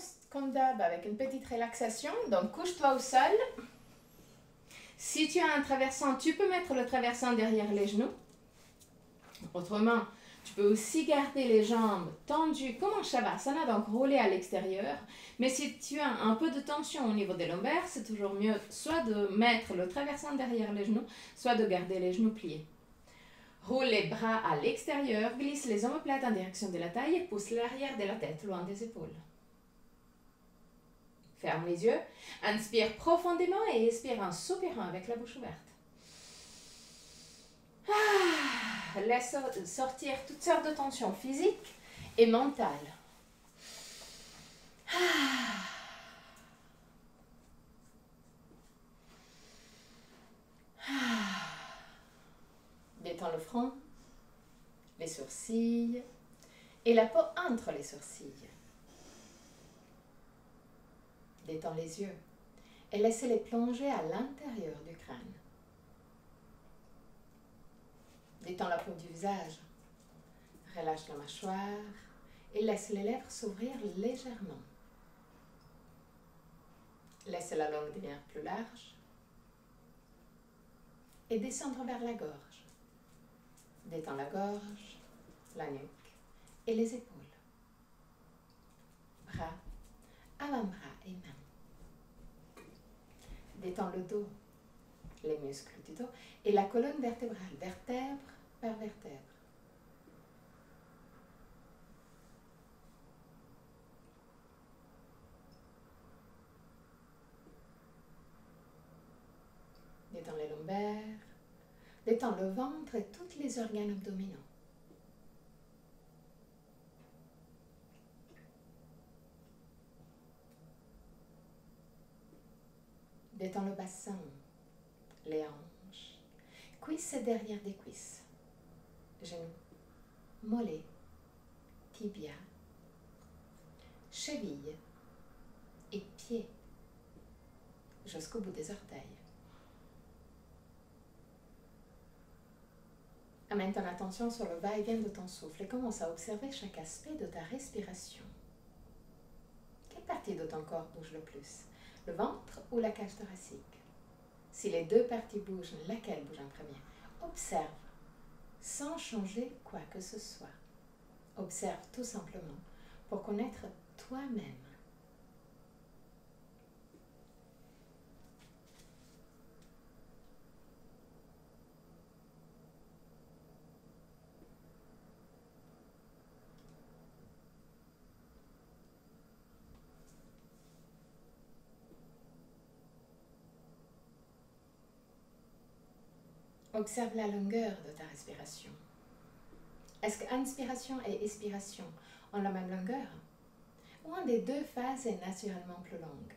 commence comme d'hab avec une petite relaxation. Donc couche-toi au sol. Si tu as un traversant, tu peux mettre le traversant derrière les genoux. Autrement, tu peux aussi garder les jambes tendues comme en Shavasana, donc rouler à l'extérieur. Mais si tu as un peu de tension au niveau des lombaires, c'est toujours mieux soit de mettre le traversant derrière les genoux, soit de garder les genoux pliés. Roule les bras à l'extérieur, glisse les omoplates en direction de la taille et pousse l'arrière de la tête loin des épaules. Ferme les yeux, inspire profondément et expire en soupirant avec la bouche ouverte. Laisse sortir toutes sortes de tensions physiques et mentales. Détends le front, les sourcils et la peau entre les sourcils. Détends les yeux et laisse-les plonger à l'intérieur du crâne. Détends la peau du visage. Relâche la mâchoire et laisse les lèvres s'ouvrir légèrement. Laisse la langue devenir plus large et descendre vers la gorge. Détends la gorge, la nuque et les épaules. Bras, avant-bras et mains. Détends le dos, les muscles du dos et la colonne vertébrale, vertèbre par vertèbre. Détends les lombaires, détends le ventre et tous les organes abdominaux. Détends le bassin, les hanches, cuisses et derrière des cuisses, genoux, mollets, tibia, chevilles et pieds jusqu'au bout des orteils. Amène ton attention sur le va-et-vient de ton souffle et commence à observer chaque aspect de ta respiration. Quelle partie de ton corps bouge le plus? Le ventre ou la cage thoracique? Si les deux parties bougent, laquelle bouge en premier? Observe, sans changer quoi que ce soit. Observe tout simplement pour connaître toi-même. Observe la longueur de ta respiration. Est-ce que inspiration et expiration ont la même longueur? Ou un des deux phases est naturellement plus longue?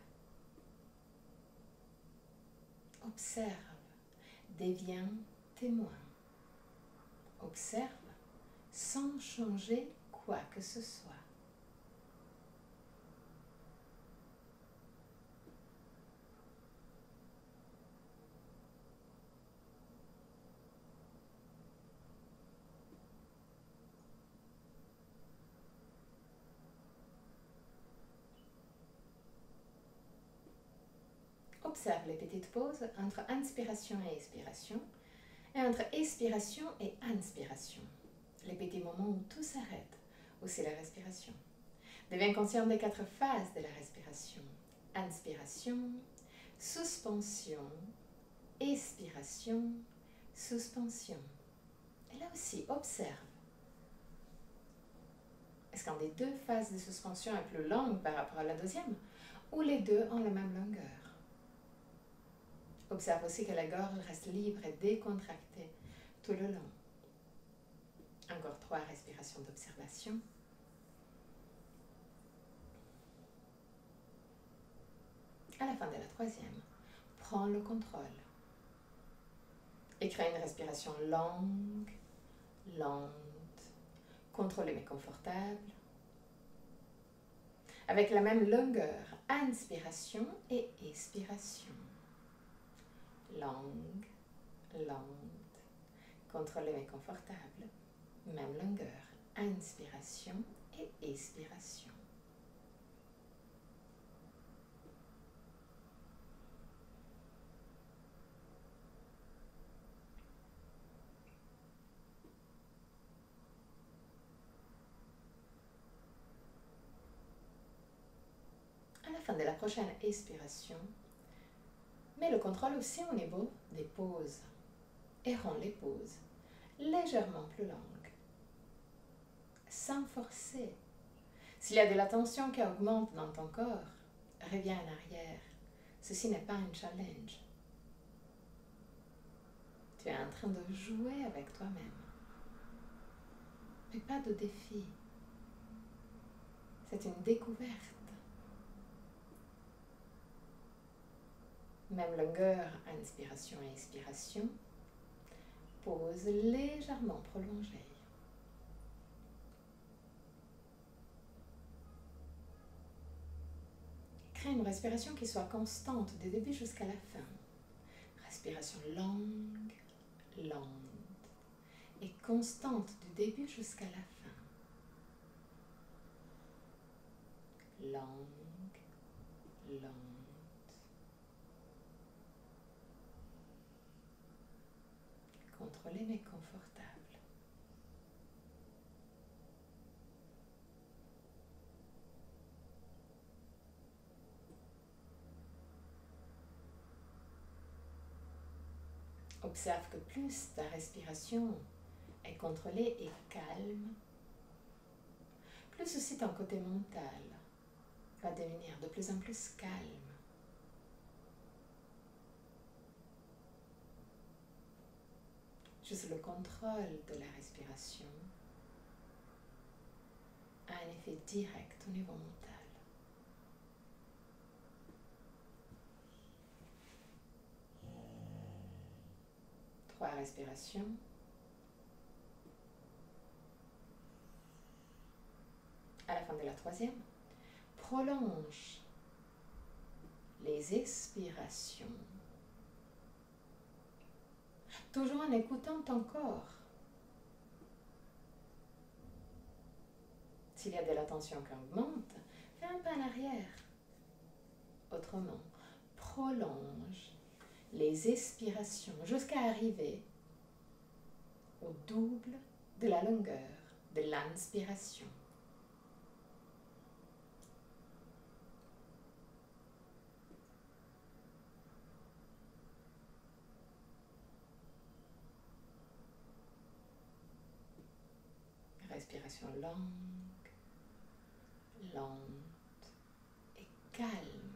Observe, deviens témoin. Observe sans changer quoi que ce soit. Observe les petites pauses entre inspiration et expiration, et entre expiration et inspiration. Les petits moments où tout s'arrête, où c'est la respiration. Deviens conscient des 4 phases de la respiration. Inspiration, suspension, expiration, suspension. Et là aussi, observe. Est-ce qu'un des 2 phases de suspension est plus longue par rapport à la deuxième, ou les deux ont la même longueur? Observe aussi que la gorge reste libre et décontractée tout le long. Encore 3 respirations d'observation. À la fin de la 3e, prends le contrôle. Et crée une respiration longue, lente, contrôlée mais confortable. Avec la même longueur, inspiration et expiration. Longue, lente, contrôlée mais confortable. Même longueur, inspiration et expiration. fin de la prochaine expiration, mets le contrôle aussi au niveau des pauses et rends les pauses légèrement plus longues, sans forcer. S'il y a de la tension qui augmente dans ton corps, reviens en arrière. Ceci n'est pas un challenge. Tu es en train de jouer avec toi-même, mais pas de défi. C'est une découverte. Même longueur, inspiration et expiration, pause légèrement prolongée. Crée une respiration qui soit constante du début jusqu'à la fin. Respiration longue, lente et constante du début jusqu'à la fin. Longue, lente. Contrôlée mais confortable. Observe que plus ta respiration est contrôlée et calme, plus aussi ton côté mental va devenir de plus en plus calme. Juste le contrôle de la respiration a un effet direct au niveau mental. 3 respirations. À la fin de la 3e, prolonge les expirations, toujours en écoutant ton corps. S'il y a de la tension qui augmente, fais un pas en arrière. Autrement, prolonge les expirations jusqu'à arriver au double de la longueur de l'inspiration. Respiration longue, lente et calme,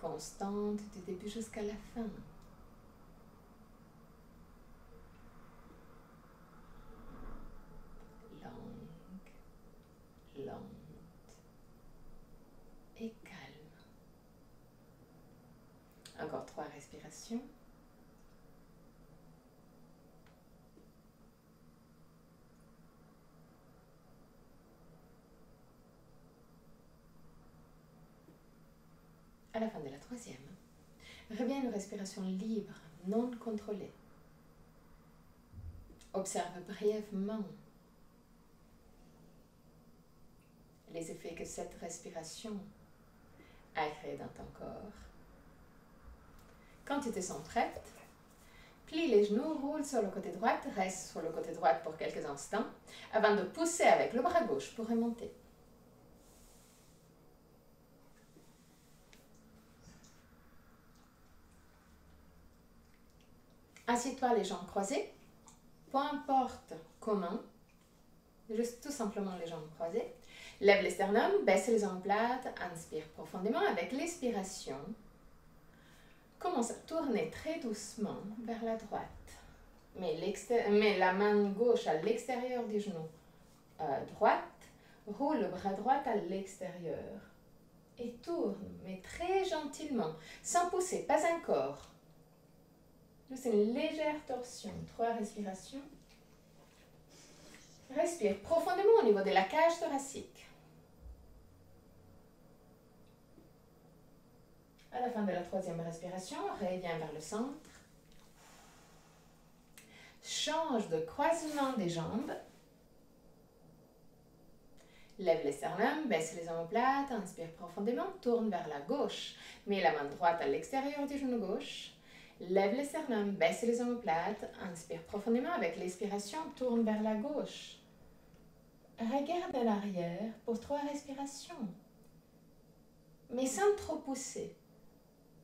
constante du début jusqu'à la fin. Longue, lente et calme. Encore 3 respirations. À la fin de la 3e, reviens à une respiration libre, non contrôlée. Observe brièvement les effets que cette respiration a créé dans ton corps. Quand tu te sens prête, plie les genoux, roule sur le côté droit, reste sur le côté droit pour quelques instants avant de pousser avec le bras gauche pour remonter. Assieds-toi les jambes croisées, peu importe comment, juste tout simplement les jambes croisées. Lève les sternums, baisse les omoplates, inspire profondément avec l'expiration. Commence à tourner très doucement vers la droite. Mets la main gauche à l'extérieur du genou droite, roule le bras droit à l'extérieur et tourne, mais très gentiment, sans pousser, pas encore. Juste une légère torsion. 3 respirations. Respire profondément au niveau de la cage thoracique. À la fin de la 3e respiration, reviens vers le centre. Change de croisement des jambes. Lève les sternums, baisse les omoplates, inspire profondément, tourne vers la gauche. Mets la main droite à l'extérieur du genou gauche. Lève les sternums, baisse les omoplates, inspire profondément avec l'expiration, tourne vers la gauche. Regarde en arrière pour 3 respirations. mais sans trop pousser.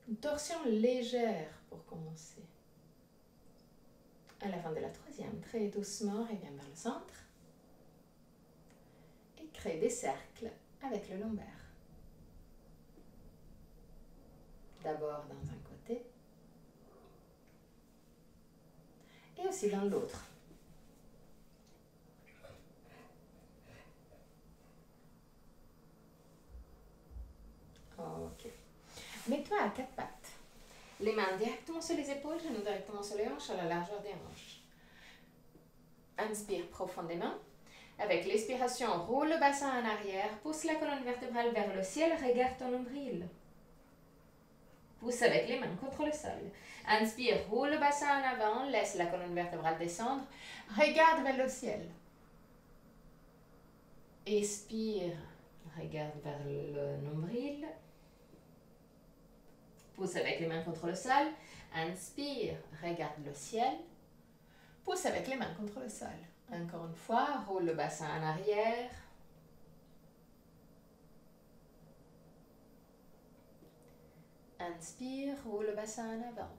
Une torsion légère pour commencer. À la fin de la troisième, très doucement, reviens vers le centre. Et crée des cercles avec le lombaire. D'abord dans un côté. Et aussi dans l'autre. Ok. Mets-toi à quatre pattes. Les mains directement sur les épaules, genoux directement sur les hanches, à la largeur des hanches. Inspire profondément. Avec l'expiration, roule le bassin en arrière, pousse la colonne vertébrale vers le ciel, regarde ton nombril. Pousse avec les mains contre le sol. Inspire, roule le bassin en avant, laisse la colonne vertébrale descendre, regarde vers le ciel. Expire, regarde vers le nombril. Pousse avec les mains contre le sol. Inspire, regarde le ciel. Pousse avec les mains contre le sol. Encore une fois, roule le bassin en arrière. Inspire, roule le bassin en avant.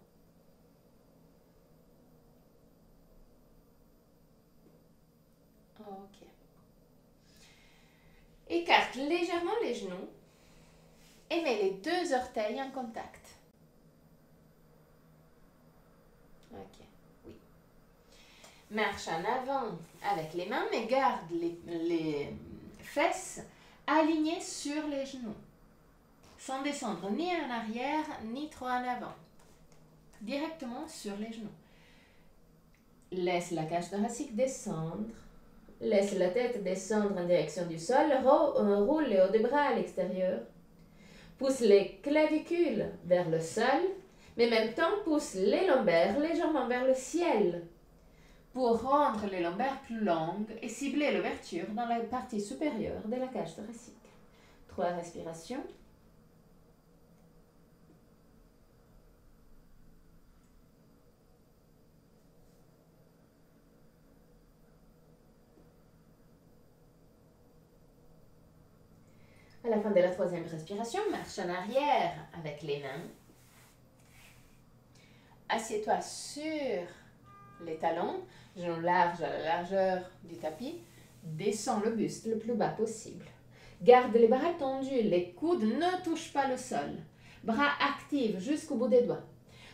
Ok. Écarte légèrement les genoux et mets les deux orteils en contact. Ok, oui. Marche en avant avec les mains, mais garde les fesses alignées sur les genoux, sans descendre ni en arrière, ni trop en avant. Directement sur les genoux. Laisse la cage thoracique descendre. Laisse la tête descendre en direction du sol. Roule les hauts des bras à l'extérieur. Pousse les clavicules vers le sol, mais en même temps pousse les lombaires légèrement vers le ciel pour rendre les lombaires plus longues et cibler l'ouverture dans la partie supérieure de la cage thoracique. 3 respirations. À la fin de la 3e respiration, marche en arrière avec les mains. Assieds-toi sur les talons, genoux larges à la largeur du tapis. Descends le buste le plus bas possible. Garde les bras tendus, les coudes ne touchent pas le sol. Bras actifs jusqu'au bout des doigts.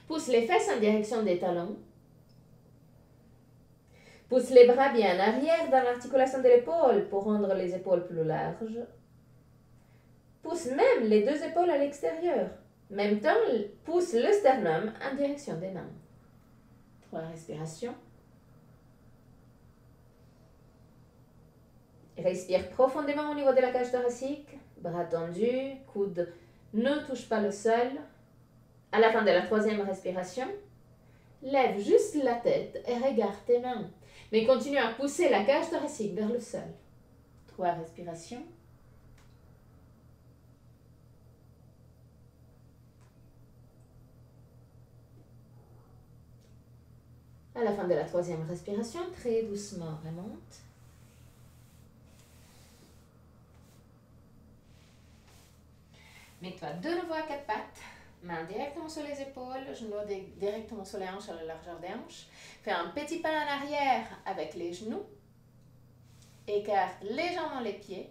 Pousse les fesses en direction des talons. Pousse les bras bien en arrière dans l'articulation de l'épaule pour rendre les épaules plus larges. Pousse même les deux épaules à l'extérieur. En même temps, pousse le sternum en direction des mains. 3 respirations. Respire profondément au niveau de la cage thoracique. Bras tendus, coudes ne touchent pas le sol. À la fin de la 3e respiration, lève juste la tête et regarde tes mains. Mais continue à pousser la cage thoracique vers le sol. 3 respirations. À la fin de la 3e respiration, très doucement remonte. Mets-toi de nouveau à 4 pattes, mains directement sur les épaules, genoux directement sur les hanches à la largeur des hanches. Fais un petit pas en arrière avec les genoux. Écarte légèrement les pieds.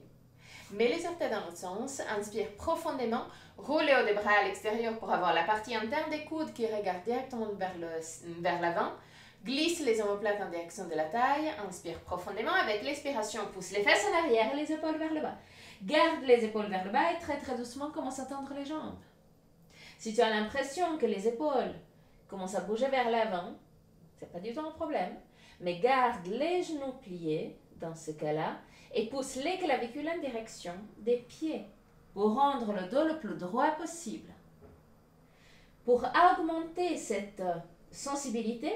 Mets les orteils dans l'autre sens. Inspire profondément. Roule les hauts des bras à l'extérieur pour avoir la partie interne des coudes qui regarde directement vers l'avant. Glisse les omoplates en direction de la taille. Inspire profondément. Avec l'expiration, pousse les fesses en arrière et les épaules vers le bas. Garde les épaules vers le bas et très très doucement commence à tendre les jambes. Si tu as l'impression que les épaules commencent à bouger vers l'avant, c'est pas du tout un problème. Mais garde les genoux pliés dans ce cas-là et pousse les clavicules en direction des pieds pour rendre le dos le plus droit possible. Pour augmenter cette sensibilité,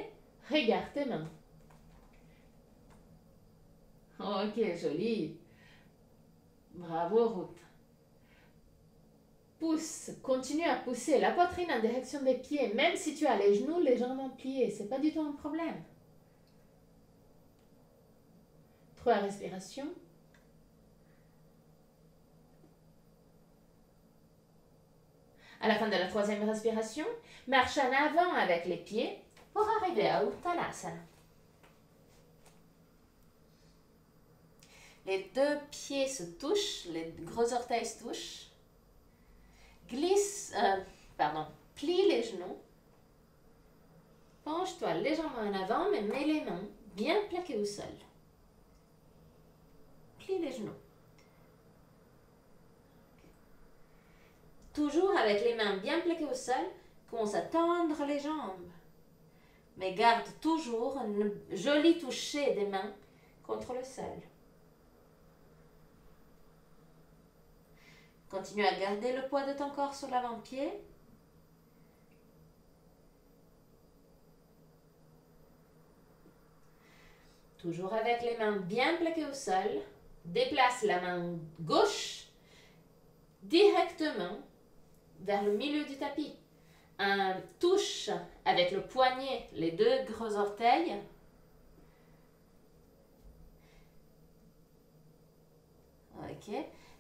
regarde tes mains. Ok, joli. Bravo, Ruth. Pousse, continue à pousser la poitrine en direction des pieds, même si tu as les genoux légèrement pliés, c'est pas du tout un problème. 3 respirations. À la fin de la troisième respiration, marche en avant avec les pieds pour arriver à Uttanasana. Les deux pieds se touchent, les gros orteils se touchent. Plie les genoux. Penche-toi légèrement en avant, mais mets les mains bien plaquées au sol. Plie les genoux. Toujours avec les mains bien plaquées au sol, commence à tendre les jambes. Mais garde toujours un joli toucher des mains contre le sol. Continue à garder le poids de ton corps sur l'avant-pied. Toujours avec les mains bien plaquées au sol, déplace la main gauche directement vers le milieu du tapis. Touche avec le poignet les deux gros orteils. Ok.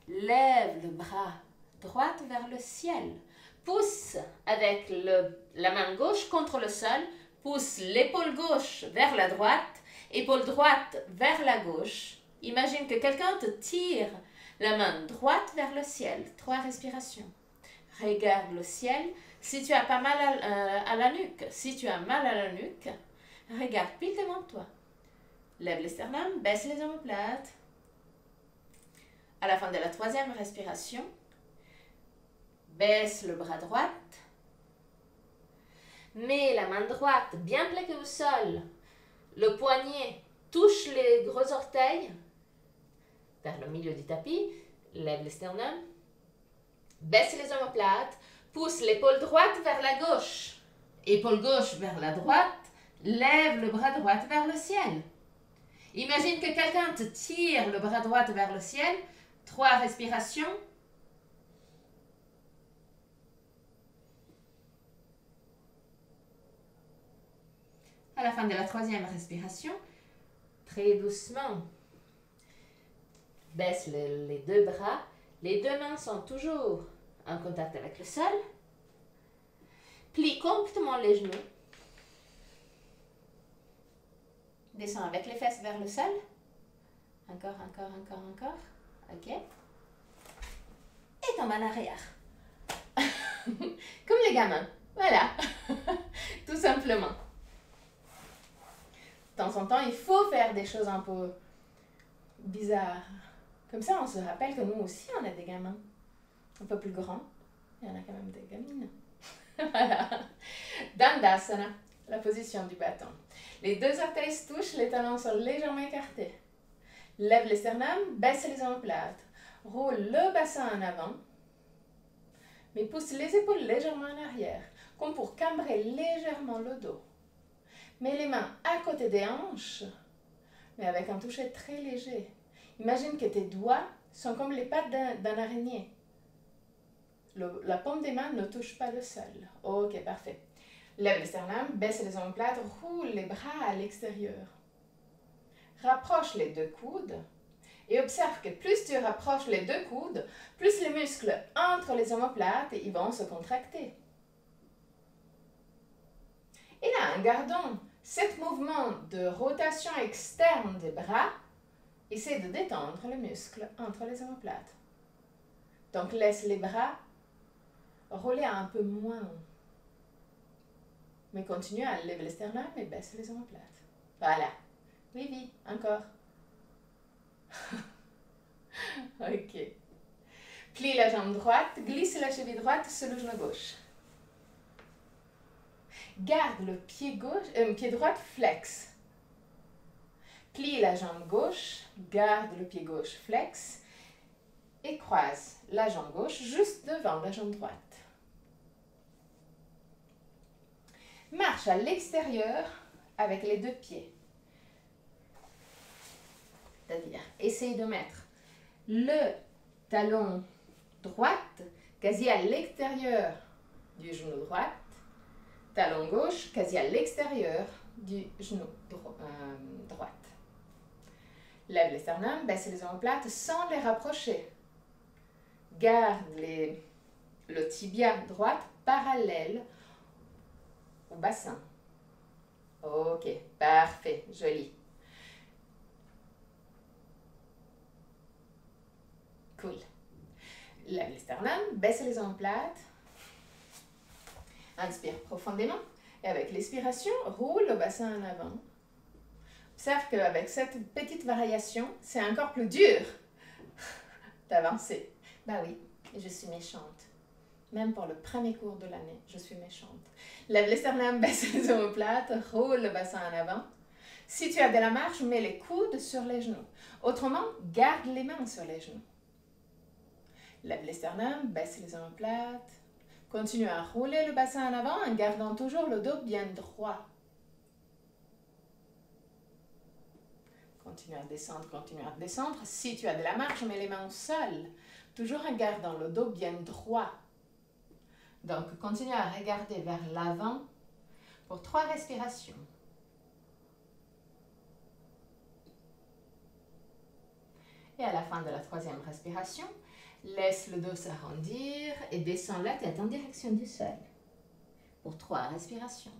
Lève le bras droit vers le ciel. Pousse avec la main gauche contre le sol. Pousse l'épaule gauche vers la droite. Épaule droite vers la gauche. Imagine que quelqu'un te tire la main droite vers le ciel. 3 respirations. Regarde le ciel. Si tu as pas mal à la nuque, si tu as mal à la nuque, regarde pile devant toi. Lève les sternums, baisse les omoplates. À la fin de la troisième respiration, baisse le bras droit. Mets la main droite bien plaquée au sol. Le poignet touche les gros orteils vers le milieu du tapis. Lève les sternums. Baisse les omoplates. Pousse l'épaule droite vers la gauche. Épaule gauche vers la droite. Lève le bras droit vers le ciel. Imagine que quelqu'un te tire le bras droit vers le ciel. 3 respirations. À la fin de la troisième respiration, très doucement, baisse les deux bras. Les deux mains sont toujours en contact avec le sol. Plie complètement les genoux. Descends avec les fesses vers le sol. Encore. Ok. Et tombe en arrière. Comme les gamins. Voilà. Tout simplement. De temps en temps, il faut faire des choses un peu bizarres. Comme ça, on se rappelle que nous aussi, on a des gamins. Un peu plus grands. Il y en a quand même des gamines. Voilà. Dandasana, la position du bâton. Les deux orteils se touchent, les talons sont légèrement écartés. Lève les sternums, baisse les omoplates. Roule le bassin en avant, mais pousse les épaules légèrement en arrière, comme pour cambrer légèrement le dos. Mets les mains à côté des hanches, mais avec un toucher très léger. Imagine que tes doigts sont comme les pattes d'un araignée. La paume des mains ne touche pas le sol. Ok, parfait. Lève les sternums, baisse les omoplates, roule les bras à l'extérieur. Rapproche les deux coudes et observe que plus tu rapproches les deux coudes, plus les muscles entre les omoplates ils vont se contracter. Et là, en gardant ce mouvement de rotation externe des bras, essaie de détendre le muscle entre les omoplates. Donc laisse les bras rouler un peu moins. Mais continue à lever les sternums et baisse les omoplates. Voilà. Oui, encore. Ok. Plie la jambe droite, glisse la cheville droite sur le genou gauche. Garde le pied droit flex. Plie la jambe gauche, garde le pied gauche flex et croise la jambe gauche juste devant la jambe droite. Marche à l'extérieur avec les deux pieds. C'est-à-dire, essaye de mettre le talon droit quasi à l'extérieur du genou droit, talon gauche quasi à l'extérieur du genou droit. Lève les sternums, baisse les omoplates sans les rapprocher. Garde le tibia droite parallèle au bassin. Ok, parfait, joli. Cool. Lève les sternums, baisse les omoplates. Inspire profondément. Et avec l'expiration, roule le bassin en avant. Observe qu'avec cette petite variation, c'est encore plus dur d'avancer. Bah oui, je suis méchante. Même pour le premier cours de l'année, je suis méchante. Lève les sternums, baisse les omoplates, roule le bassin en avant. Si tu as de la marge, mets les coudes sur les genoux. Autrement, garde les mains sur les genoux. Lève les sternums, baisse les omoplates. Continue à rouler le bassin en avant en gardant toujours le dos bien droit. Continue à descendre, continue à descendre. Si tu as de la marge, mets les mains au sol. Toujours en gardant le dos bien droit. Donc, continue à regarder vers l'avant pour 3 respirations. Et à la fin de la 3e respiration, laisse le dos s'arrondir et descends la tête en direction du sol pour 3 respirations.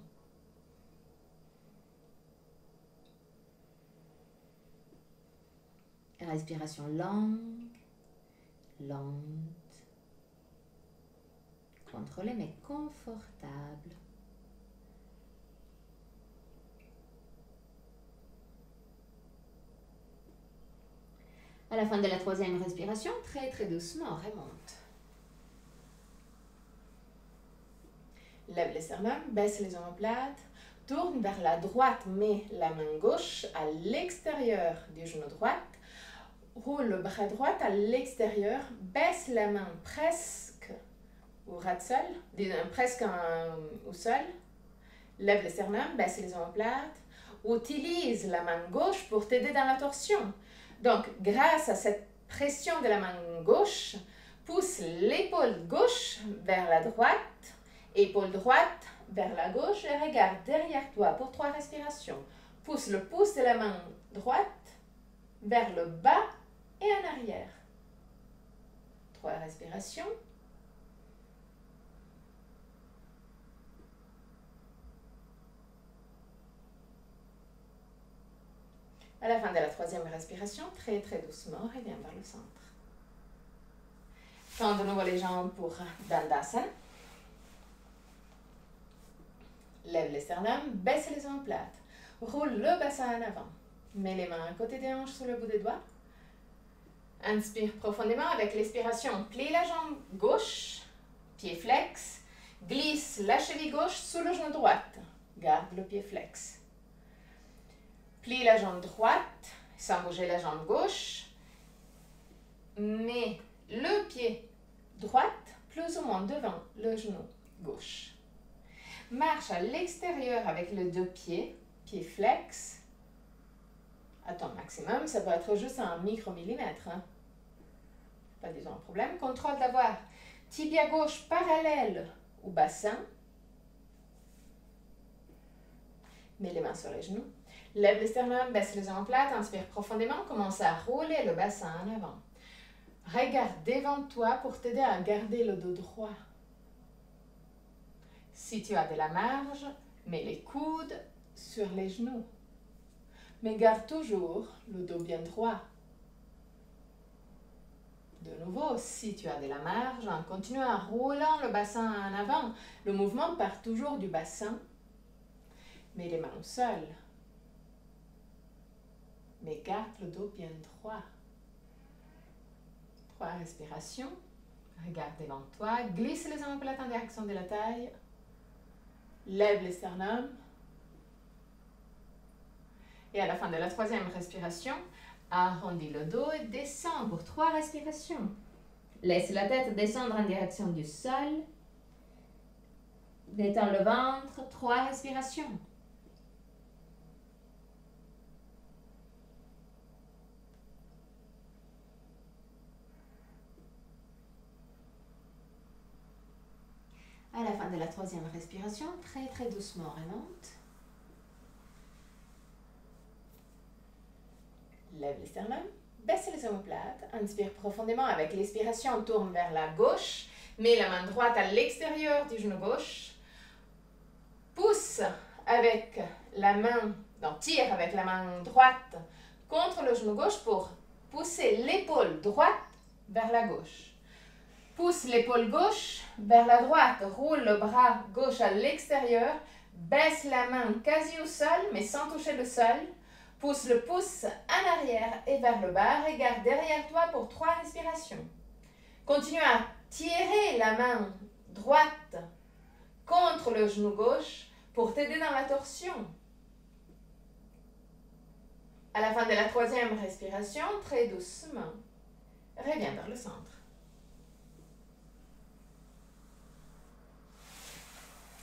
Respiration longue, lente, contrôlée mais confortable. À la fin de la 3e respiration, très doucement, remonte. Lève les sternums, baisse les omoplates, tourne vers la droite, mets la main gauche à l'extérieur du genou droit. Roule le bras droit à l'extérieur, baisse la main presque au ras de sol, presque au sol. Lève les sternums, baisse les omoplates. Utilise la main gauche pour t'aider dans la torsion. Donc, grâce à cette pression de la main gauche, pousse l'épaule gauche vers la droite, épaule droite vers la gauche et regarde derrière toi pour 3 respirations. Pousse le pouce de la main droite vers le bas et en arrière. 3 respirations. À la fin de la 3e respiration, très doucement, reviens vers le centre. Tends de nouveau les jambes pour Dandasana. Lève les sternums, baisse les omoplates. Roule le bassin en avant. Mets les mains à côté des hanches sur le bout des doigts. Inspire profondément avec l'expiration. Plie la jambe gauche, pied flex. Glisse la cheville gauche sous le genou droit. Garde le pied flex. Plie la jambe droite sans bouger la jambe gauche. Mets le pied droit plus ou moins devant le genou gauche. Marche à l'extérieur avec les 2 pieds, pied flex. À ton maximum, ça peut être juste un micromillimètre. Pas du tout un problème. Contrôle d'avoir tibia gauche parallèle au bassin. Mets les mains sur les genoux. Lève les sternums, baisse les omoplates, inspire profondément, commence à rouler le bassin en avant. Regarde devant toi pour t'aider à garder le dos droit. Si tu as de la marge, mets les coudes sur les genoux. Mais garde toujours le dos bien droit. De nouveau, si tu as de la marge, en continuant à rouler le bassin en avant, le mouvement part toujours du bassin. Mets les mains au sol. Mais garde le dos bien droit. 3 respirations. Regarde devant toi. Glisse les omoplates en direction de la taille. Lève les sternums. Et à la fin de la 3e respiration, arrondis le dos et descends pour 3 respirations. Laisse la tête descendre en direction du sol. Détends le ventre, 3 respirations. À la fin de la 3e respiration, très doucement, remonte. Lève les sternums, baisse les omoplates, inspire profondément avec l'expiration, tourne vers la gauche, Mets la main droite à l'extérieur du genou gauche. Pousse avec la main, donc tire avec la main droite contre le genou gauche pour pousser l'épaule droite vers la gauche. Pousse l'épaule gauche vers la droite, roule le bras gauche à l'extérieur, baisse la main quasi au sol mais sans toucher le sol. Pousse le pouce en arrière et vers le bas, regarde derrière toi pour 3 respirations. Continue à tirer la main droite contre le genou gauche pour t'aider dans la torsion. À la fin de la 3e respiration, très doucement, reviens vers le centre.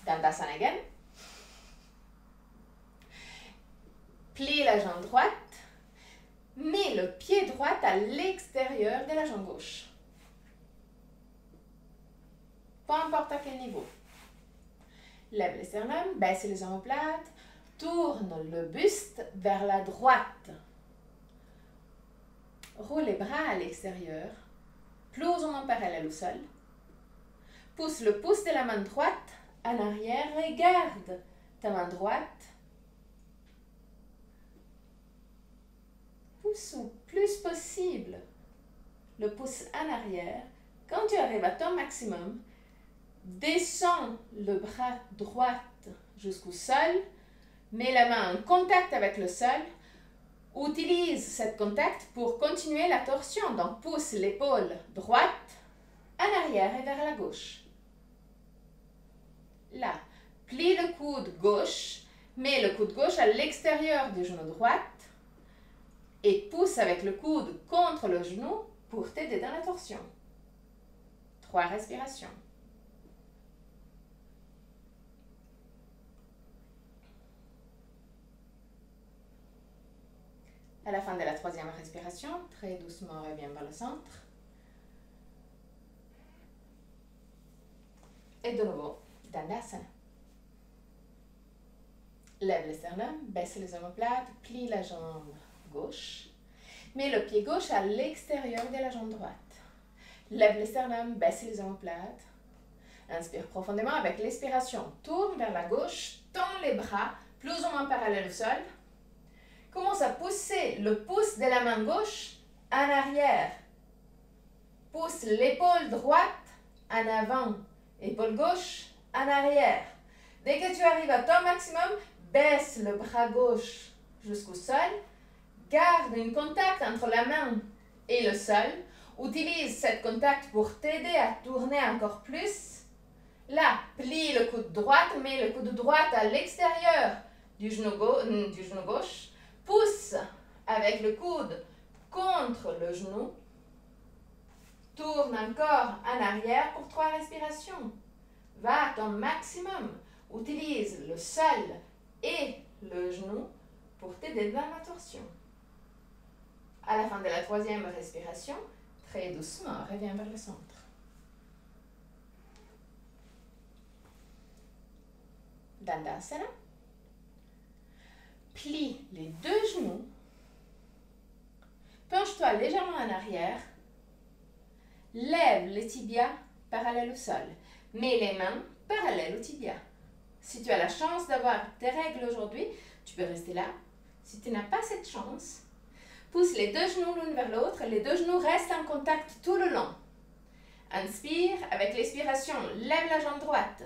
Dandasana again. Plie la jambe droite. Mets le pied droit à l'extérieur de la jambe gauche. Peu importe à quel niveau. Lève les sternums, baisse les omoplates, tourne le buste vers la droite. Roule les bras à l'extérieur, plouse en parallèle au sol. Pousse le pouce de la main droite en arrière, regarde ta main droite. Pousse au plus possible le pouce en arrière. Quand tu arrives à ton maximum, descends le bras droit jusqu'au sol, mets la main en contact avec le sol, utilise cet contact pour continuer la torsion. Donc pousse l'épaule droite en arrière et vers la gauche. Là, plie le coude gauche, mets le coude gauche à l'extérieur du genou droit et pousse avec le coude contre le genou pour t'aider dans la torsion. 3 respirations. À la fin de la 3e respiration, très doucement, reviens vers le centre. Et de nouveau, Dandasana. Lève les sternums, baisse les omoplates, plie la jambe gauche. Mets le pied gauche à l'extérieur de la jambe droite. Lève les sternums, baisse les omoplates. Inspire profondément avec l'expiration. Tourne vers la gauche, tends les bras, plus ou moins parallèles au sol. Commence à pousser le pouce de la main gauche en arrière. Pousse l'épaule droite en avant, épaule gauche en arrière. Dès que tu arrives à ton maximum, baisse le bras gauche jusqu'au sol. Garde un contact entre la main et le sol. Utilise cet contact pour t'aider à tourner encore plus. Là, plie le coude droit, mets le coude droit à l'extérieur du genou gauche. Pousse avec le coude contre le genou. Tourne encore en arrière pour 3 respirations. Va à ton maximum. Utilise le sol et le genou pour t'aider dans la torsion. À la fin de la 3e respiration, très doucement, reviens vers le centre. Dandasana. Plie les 2 genoux. Penche-toi légèrement en arrière. Lève les tibias parallèles au sol. Mets les mains parallèles aux tibias. Si tu as la chance d'avoir tes règles aujourd'hui, tu peux rester là. Si tu n'as pas cette chance, pousse les 2 genoux l'un vers l'autre. Les 2 genoux restent en contact tout le long. Inspire. Avec l'expiration, lève la jambe droite.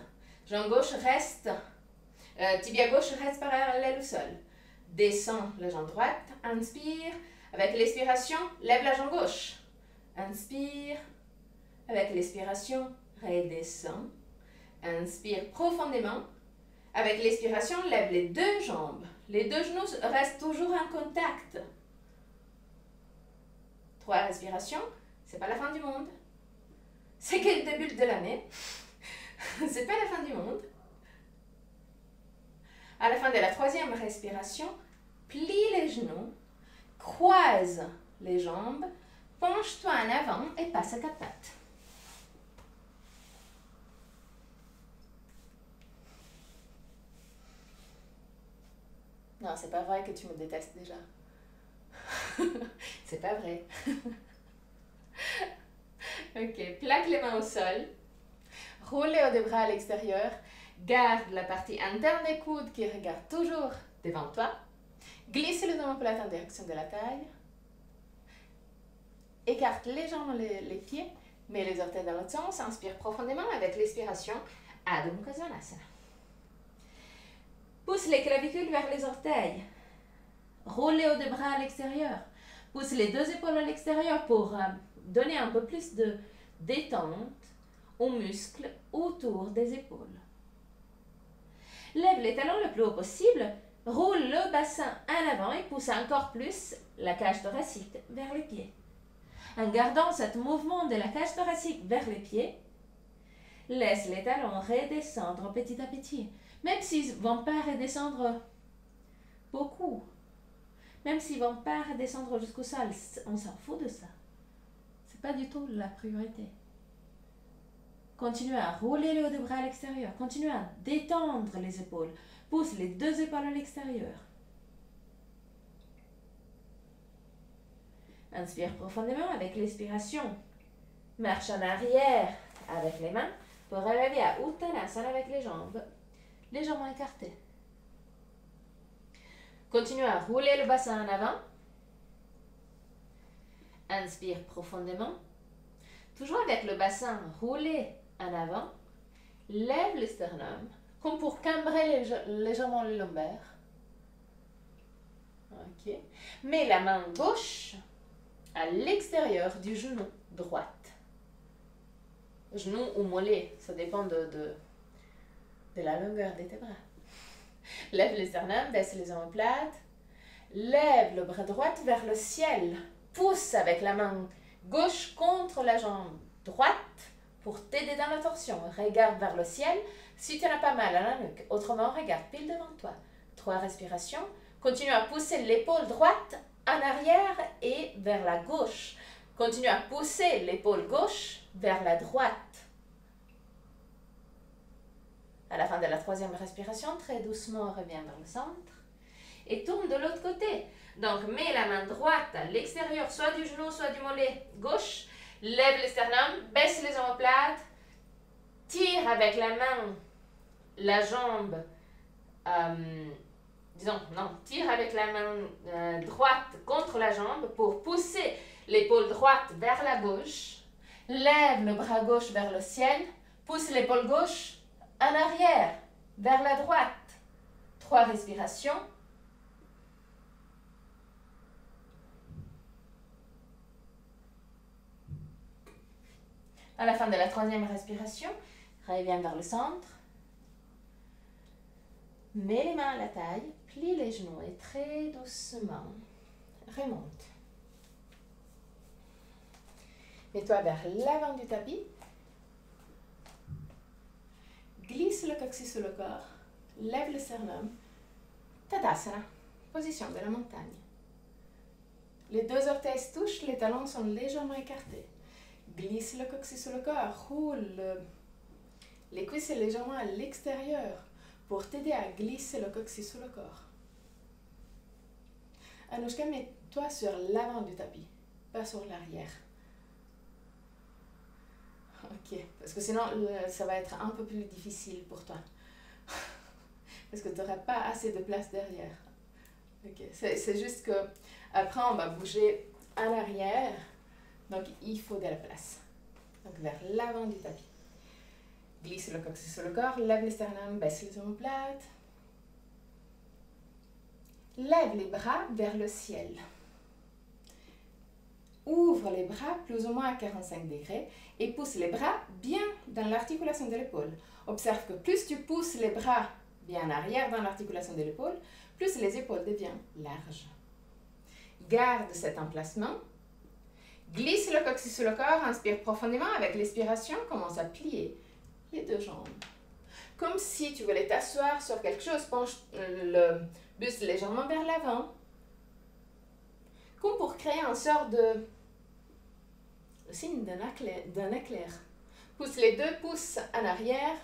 Jambe gauche reste, tibia gauche reste parallèle au sol. Descends la jambe droite. Inspire. Avec l'expiration, lève la jambe gauche. Inspire. Avec l'expiration, redescends. Inspire profondément. Avec l'expiration, lève les 2 jambes. Les 2 genoux restent toujours en contact. 3 respirations. C'est pas la fin du monde. C'est que le début de l'année. C'est pas la fin du monde. À la fin de la 3e respiration, plie les genoux, croise les jambes, penche-toi en avant et passe à 4 pattes. Non, c'est pas vrai que tu me détestes déjà. C'est pas vrai. Ok, plaque les mains au sol. roule les hauts des bras à l'extérieur. Garde la partie interne des coudes qui regarde toujours devant toi. Glisse les omoplates en direction de la taille. Écarte légèrement les pieds, mets les orteils dans l'autre sens, inspire profondément avec l'expiration, Adho Mukha Svanasana. Pousse les clavicules vers les orteils. Roule les hauts des bras à l'extérieur. Pousse les deux épaules à l'extérieur pour donner un peu plus de détente aux muscles autour des épaules. Lève les talons le plus haut possible. Roule le bassin en avant et pousse encore plus la cage thoracique vers les pieds. En gardant ce mouvement de la cage thoracique vers les pieds, laisse les talons redescendre petit à petit. Même s'ils ne vont pas redescendre beaucoup, même s'ils ne vont pas redescendre jusqu'au sol, on s'en fout de ça. Ce n'est pas du tout la priorité. Continue à rouler le haut des bras à l'extérieur. Continue à détendre les épaules. Pousse les deux épaules à l'extérieur. Inspire profondément avec l'expiration. Marche en arrière avec les mains pour arriver à Uttanasana avec les jambes légèrement écartées. Continue à rouler le bassin en avant. Inspire profondément. Toujours avec le bassin roulé en avant. Lève le sternum comme pour cambrer légèrement le lombaire. Ok. Mets la main gauche à l'extérieur du genou droite. Genou ou mollet, ça dépend de la longueur de tes bras. Lève le sternum, baisse les omoplates. Lève le bras droit vers le ciel. Pousse avec la main gauche contre la jambe droite pour t'aider dans la torsion. Regarde vers le ciel si tu n'as pas mal à la nuque. Autrement, regarde pile devant toi. 3 respirations. Continue à pousser l'épaule droite en arrière et vers la gauche. Continue à pousser l'épaule gauche vers la droite. À la fin de la 3e respiration, très doucement, reviens vers le centre et tourne de l'autre côté. Donc, mets la main droite à l'extérieur, soit du genou, soit du mollet gauche. Lève le sternum, baisse les omoplates. Tire avec la main la jambe, tire avec la main droite contre la jambe pour pousser l'épaule droite vers la gauche. Lève le bras gauche vers le ciel. Pousse l'épaule gauche en arrière, vers la droite. 3 respirations. À la fin de la 3e respiration, reviens vers le centre. Mets les mains à la taille, plie les genoux et très doucement remonte. Mets-toi vers l'avant du tapis. Glisse le coccyx sur le corps. Lève le sternum. Tadasana, position de la montagne. Les 2 orteils se touchent, les talons sont légèrement écartés. Glisse le coccyx sur le corps. Roule les cuisses légèrement à l'extérieur pour t'aider à glisser le coccyx sur le corps. Anushka, mets-toi sur l'avant du tapis, pas sur l'arrière. Ok, parce que sinon ça va être un peu plus difficile pour toi. Parce que tu n'auras pas assez de place derrière. Ok, c'est juste que après on va bouger en arrière, donc il faut de la place. Donc vers l'avant du tapis. Glisse le coccyx sur le corps, lève le sternum, baisse les omoplates. Lève les bras vers le ciel. Ouvre les bras plus ou moins à 45 degrés et pousse les bras bien dans l'articulation de l'épaule. Observe que plus tu pousses les bras bien en arrière dans l'articulation de l'épaule, plus les épaules deviennent larges. Garde cet emplacement. Glisse le coccyx sur le corps, inspire profondément avec l'expiration, commence à plier les 2 jambes. Comme si tu voulais t'asseoir sur quelque chose, penche le buste légèrement vers l'avant. Comme pour créer une sorte de signe d'un éclair. Pousse les 2 pouces en arrière.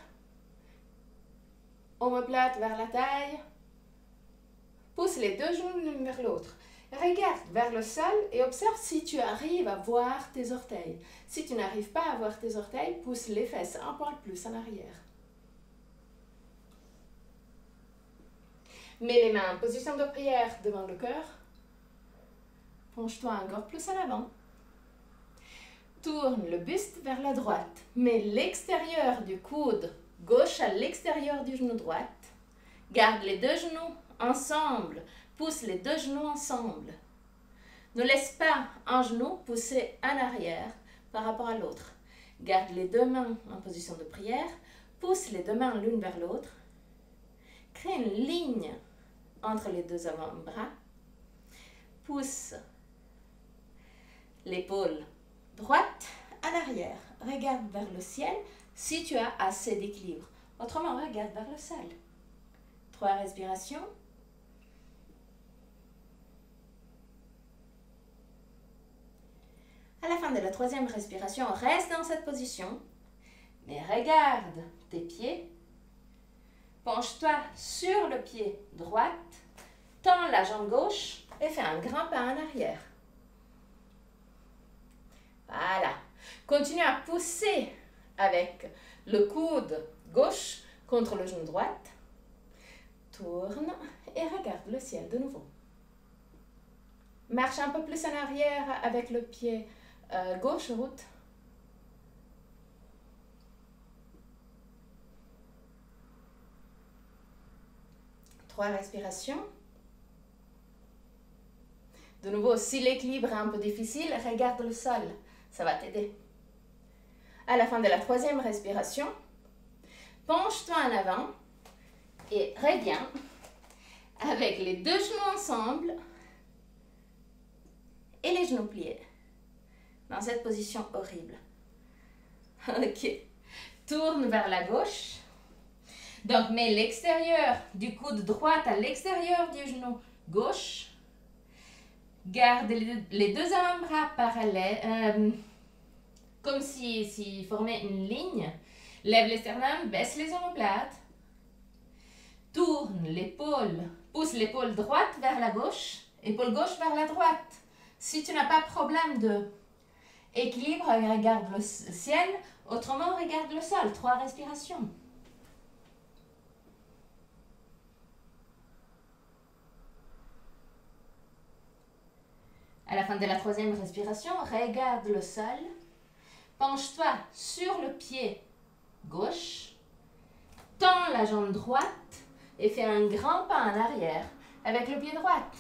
Omoplate vers la taille. Pousse les 2 genoux l'une vers l'autre. Regarde vers le sol et observe si tu arrives à voir tes orteils. Si tu n'arrives pas à voir tes orteils, pousse les fesses un poil plus en arrière. Mets les mains en position de prière devant le cœur. Penche-toi encore plus en avant. Tourne le buste vers la droite. Mets l'extérieur du coude gauche à l'extérieur du genou droit. Garde les deux genoux ensemble. Pousse les deux genoux ensemble. Ne laisse pas un genou pousser en arrière par rapport à l'autre. Garde les deux mains en position de prière. Pousse les deux mains l'une vers l'autre. Crée une ligne entre les deux avant-bras. Pousse l'épaule droite à l'arrière. Regarde vers le ciel si tu as assez d'équilibre. Autrement, regarde vers le sol. 3 respirations. À la fin de la 3e respiration, reste dans cette position, mais regarde tes pieds. Penche-toi sur le pied droit, tends la jambe gauche et fais un grand pas en arrière. Voilà. Continue à pousser avec le coude gauche contre le genou droit. Tourne et regarde le ciel de nouveau. Marche un peu plus en arrière avec le pied gauche, route. Trois respirations. De nouveau, si l'équilibre est un peu difficile, regarde le sol. Ça va t'aider. À la fin de la 3e respiration, penche-toi en avant et reviens avec les deux genoux ensemble et les genoux pliés. Dans cette position horrible. Ok. Tourne vers la gauche. Donc, mets l'extérieur du coude droit à l'extérieur du genou gauche. Garde les deux avant-bras parallèles, comme si formaient une ligne. Lève les sternums, baisse les omoplates. Tourne l'épaule, pousse l'épaule droite vers la gauche, épaule gauche vers la droite. Si tu n'as pas de problème de équilibre, regarde le ciel, autrement regarde le sol. 3 respirations. À la fin de la 3e respiration, regarde le sol. Penche-toi sur le pied gauche. Tends la jambe droite et fais un grand pas en arrière avec le pied droit.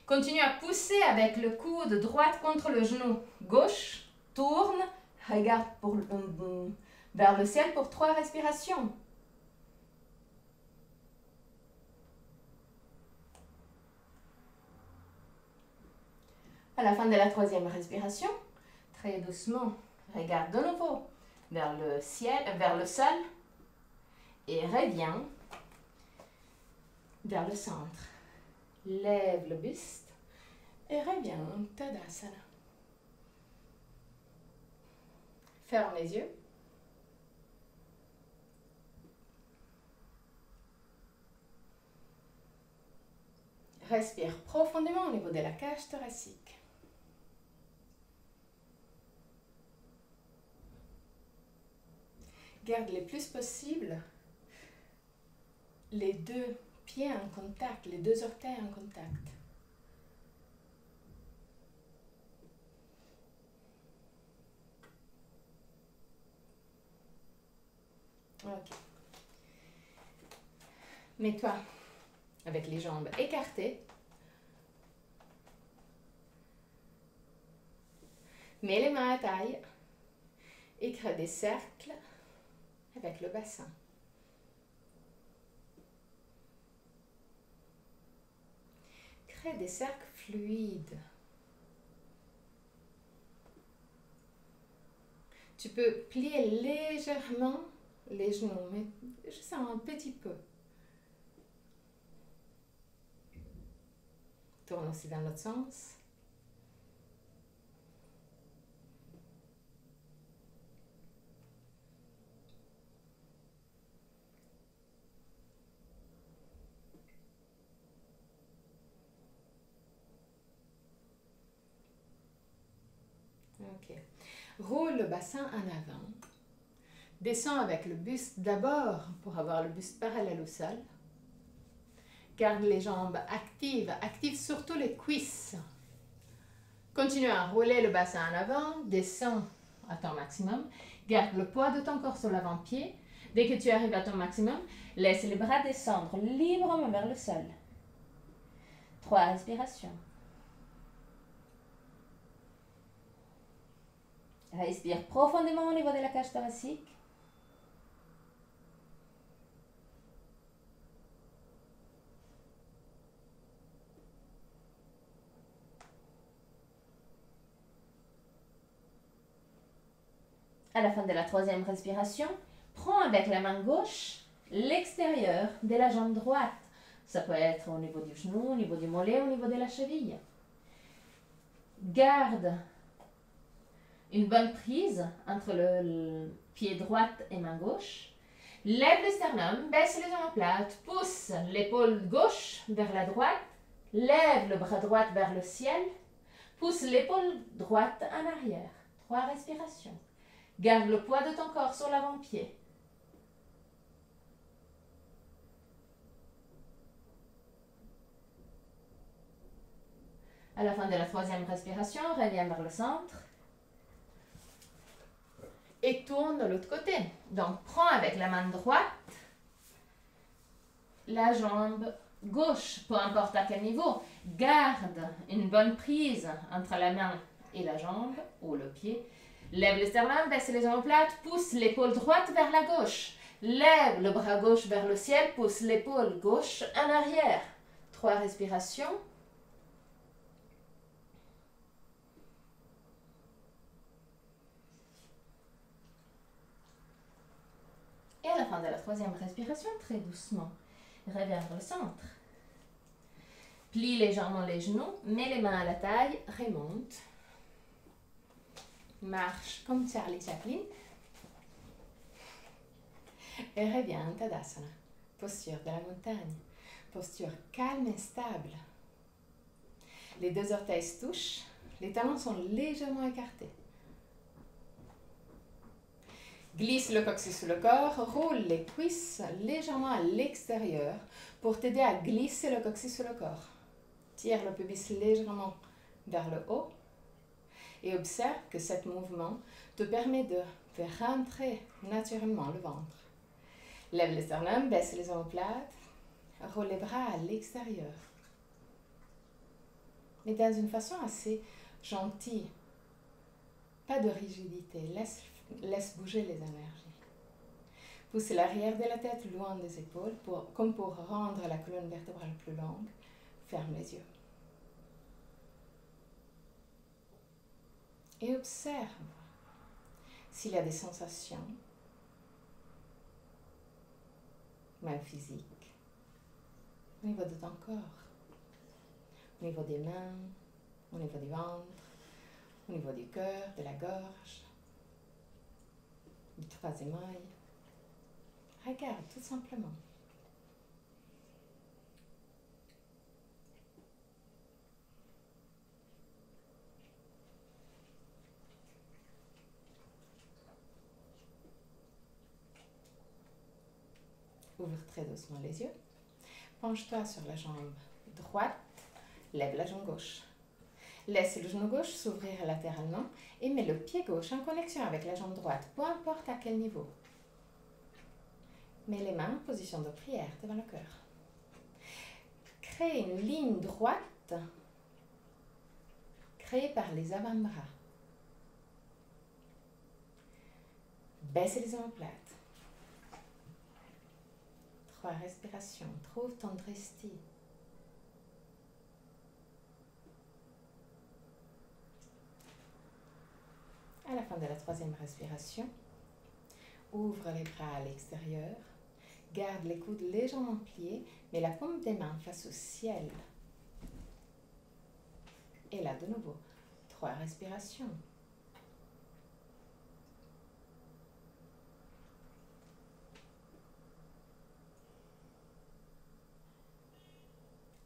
Continue à pousser avec le coude droit contre le genou gauche. Tourne, regarde vers le ciel pour 3 respirations. À la fin de la 3e respiration, très doucement, regarde de nouveau vers le ciel, vers le sol et reviens vers le centre. Lève le buste et reviens en Tadasana. Ferme les yeux. Respire profondément au niveau de la cage thoracique. Garde le plus possible les deux pieds en contact, les deux orteils en contact. Ok. Mets-toi avec les jambes écartées. Mets les mains à taille et crée des cercles avec le bassin. Crée des cercles fluides. Tu peux plier légèrement les genoux, mais juste un petit peu. Tourne aussi dans l'autre sens. Roule le bassin en avant. Descends avec le buste d'abord pour avoir le buste parallèle au sol. Garde les jambes actives, active surtout les cuisses. Continue à rouler le bassin en avant, descends à ton maximum. Garde le poids de ton corps sur l'avant-pied. Dès que tu arrives à ton maximum, laisse les bras descendre librement vers le sol. 3 respirations. Respire profondément au niveau de la cage thoracique. À la fin de la 3e respiration, prends avec la main gauche l'extérieur de la jambe droite. Ça peut être au niveau du genou, au niveau du mollet, au niveau de la cheville. Garde une bonne prise entre le pied droit et main gauche. Lève le sternum, baisse les omoplates, pousse l'épaule gauche vers la droite, lève le bras droit vers le ciel, pousse l'épaule droite en arrière. 3 respirations. Garde le poids de ton corps sur l'avant-pied. À la fin de la 3e respiration, reviens vers le centre. Et tourne de l'autre côté. Donc, prends avec la main droite la jambe gauche, peu importe à quel niveau. Garde une bonne prise entre la main et la jambe ou le pied. Lève le sternum, baisse les omoplates, pousse l'épaule droite vers la gauche. Lève le bras gauche vers le ciel, pousse l'épaule gauche en arrière. 3 respirations. Et à la fin de la 3e respiration, très doucement, reviens vers le centre. Plie légèrement les genoux, mets les mains à la taille, remonte. Marche comme Charlie Chaplin. Et reviens en Tadasana, posture de la montagne, posture calme et stable. Les 2 orteils se touchent, les talons sont légèrement écartés. Glisse le coccyx sur le corps, roule les cuisses légèrement à l'extérieur pour t'aider à glisser le coccyx sur le corps. Tire le pubis légèrement vers le haut et observe que ce mouvement te permet de faire rentrer naturellement le ventre. Lève le sternum, baisse les omoplates, roule les bras à l'extérieur. Mais dans une façon assez gentille, pas de rigidité, laisse bouger les énergies. Pousse l'arrière de la tête loin des épaules, comme pour rendre la colonne vertébrale plus longue. Ferme les yeux. Et observe s'il y a des sensations, même physiques, au niveau de ton corps, au niveau des mains, au niveau du ventre, au niveau du cœur, de la gorge, du 3e œil. Regarde tout simplement. Ouvre très doucement les yeux. Penche-toi sur la jambe droite. Lève la jambe gauche. Laisse le genou gauche s'ouvrir latéralement et mets le pied gauche en connexion avec la jambe droite, peu importe à quel niveau. Mets les mains en position de prière devant le cœur. Crée une ligne droite créée par les avant-bras. Baisse les omoplates. 3 respirations. Trouve ton drishti. À la fin de la 3e respiration, ouvre les bras à l'extérieur. Garde les coudes légèrement pliés, mais la paume des mains face au ciel. Et là, de nouveau, 3 respirations.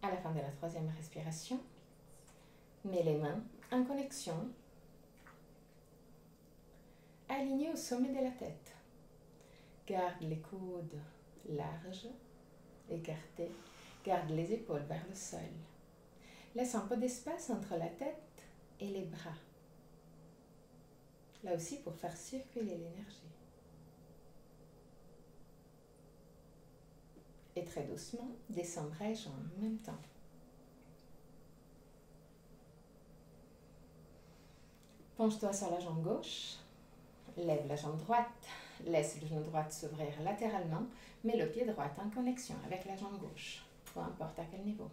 À la fin de la 3e respiration, mets les mains en connexion alignés au sommet de la tête. Garde les coudes larges, écartés. Garde les épaules vers le sol. Laisse un peu d'espace entre la tête et les bras. Là aussi pour faire circuler l'énergie. Et très doucement, descends bras et jambes en même temps. Penche-toi sur la jambe gauche. Lève la jambe droite. Laisse le genou droit s'ouvrir latéralement. Mets le pied droit en connexion avec la jambe gauche. Peu importe à quel niveau.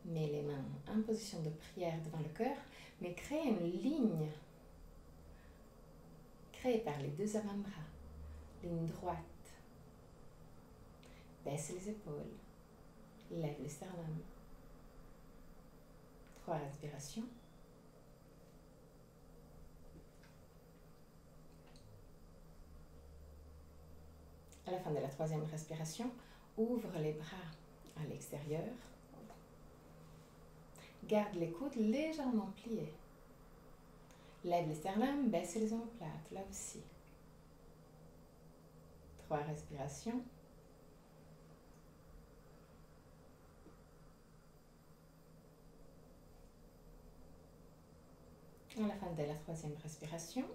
Mets les mains en position de prière devant le cœur, mais crée une ligne créée par les deux avant-bras. Ligne droite. Baisse les épaules. Lève le sternum. 3 respirations. À la fin de la 3e respiration, ouvre les bras à l'extérieur. Garde les coudes légèrement pliés. Lève les sternums, baisse les omoplates, là aussi. 3 respirations. À la fin de la 3e respiration,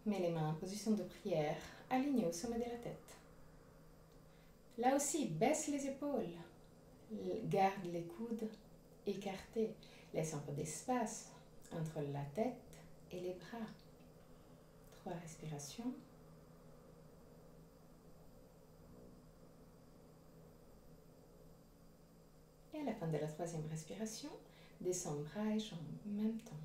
mets les mains en position de prière, alignées au sommet de la tête. Là aussi, baisse les épaules. Garde les coudes écartés. Laisse un peu d'espace entre la tête et les bras. 3 respirations. Et à la fin de la 3e respiration, descends bras et jambes en même temps.